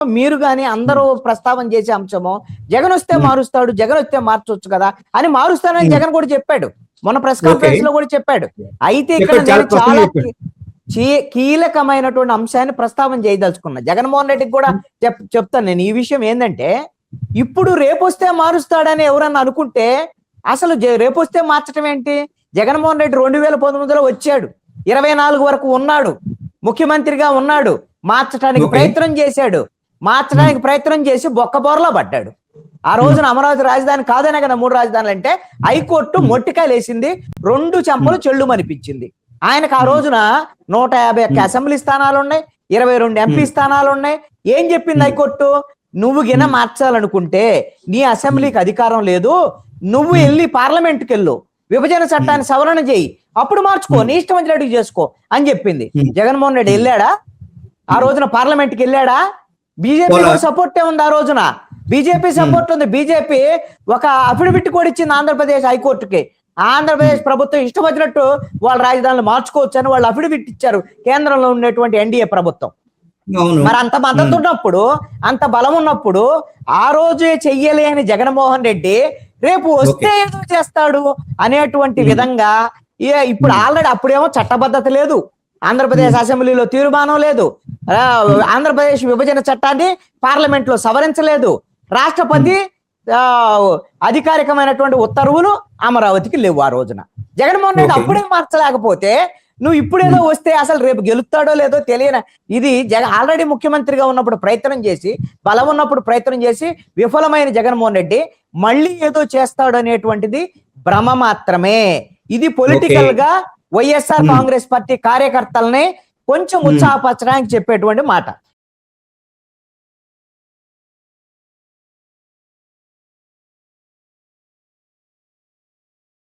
మీరు గాని అందరూ ప్రస్తావన చేసే అంశము జగన్ వస్తే మారుస్తాడు, జగన్ వస్తే మార్చొచ్చు కదా అని మారుస్తానని జగన్ కూడా చెప్పాడు. మొన్న ప్రెస్ కాన్ఫరెన్స్ లో కూడా చెప్పాడు. అయితే ఇక్కడ నేను చాలా కీలకమైనటువంటి అంశాన్ని ప్రస్తావన చేయదలుచుకున్నా. జగన్మోహన్ రెడ్డికి కూడా చెప్తాను నేను ఈ విషయం ఏంటంటే, ఇప్పుడు రేపొస్తే మారుస్తాడని ఎవరన్నా అనుకుంటే అసలు రేపొస్తే మార్చడం ఏంటి? జగన్మోహన్ రెడ్డి 2019లో వచ్చాడు, 24 వరకు ఉన్నాడు, ముఖ్యమంత్రిగా ఉన్నాడు, మార్చడానికి ప్రయత్నం చేసి బొక్కబోరలో పడ్డాడు. ఆ రోజున అమరావతి రాజధాని కాదనే కదా 3 రాజధానులు అంటే హైకోర్టు మొట్టికాయలు వేసింది, 2 చెంపలు చెల్లు మనిపించింది. ఆయనకు ఆ రోజున 151 అసెంబ్లీ స్థానాలు ఉన్నాయి, 22 ఎంపీ స్థానాలు ఉన్నాయి. ఏం చెప్పింది హైకోర్టు? నువ్వు గిన మార్చాలనుకుంటే నీ అసెంబ్లీకి అధికారం లేదు, నువ్వు వెళ్ళి పార్లమెంట్కి వెళ్ళు, విభజన చట్టాన్ని సవరణ చేయి, అప్పుడు మార్చుకో, నీ ఇష్టం వచ్చినట్టు చేసుకో అని చెప్పింది. జగన్మోహన్ రెడ్డి వెళ్ళాడా ఆ రోజున? పార్లమెంట్కి వెళ్ళాడా? బీజేపీ సపోర్ట్ ఉంది ఆ రోజున, బీజేపీ సపోర్ట్ ఉంది. బీజేపీ ఒక అఫిడవిట్ కూడా ఇచ్చింది ఆంధ్రప్రదేశ్ హైకోర్టుకి. ఆంధ్రప్రదేశ్ ప్రభుత్వం ఇష్టం వచ్చినట్టు వాళ్ళ రాజధానులు మార్చుకోవచ్చు అని వాళ్ళు అఫిడవిట్ ఇచ్చారు కేంద్రంలో ఉన్నటువంటి ఎన్డీఏ ప్రభుత్వం. మరి అంత మద్దతు ఉన్నప్పుడు, అంత బలం ఉన్నప్పుడు ఆ రోజే చెయ్యలేని జగన్మోహన్ రెడ్డి రేపు వస్తే ఏదో చేస్తాడు అనేటువంటి విధంగా ఇప్పుడు ఆల్రెడీ అప్పుడేమో చట్టబద్ధత లేదు, ఆంధ్రప్రదేశ్ అసెంబ్లీలో తీర్మానం లేదు, ఆంధ్రప్రదేశ్ విభజన చట్టాన్ని పార్లమెంట్ లో సవరించలేదు, రాష్ట్రపతి అధికారికమైనటువంటి ఉత్తర్వులు అమరావతికి లేవు. ఆ రోజున జగన్మోహన్ రెడ్డి అప్పుడే మార్చలేకపోతే నువ్వు ఇప్పుడేదో వస్తే అసలు రేపు గెలుస్తాడో లేదో తెలియని ఇది ఆల్రెడీ ముఖ్యమంత్రిగా ఉన్నప్పుడు ప్రయత్నం చేసి, బలం ఉన్నప్పుడు ప్రయత్నం చేసి విఫలమైన జగన్మోహన్ రెడ్డి మళ్ళీ ఏదో చేస్తాడు అనేటువంటిది భ్రమ మాత్రమే. ఇది పొలిటికల్ గా వైఎస్ఆర్ కాంగ్రెస్ పార్టీ కార్యకర్తల్ని కొంచెం ఉత్సాహపరచడానికి చెప్పేటువంటి మాట.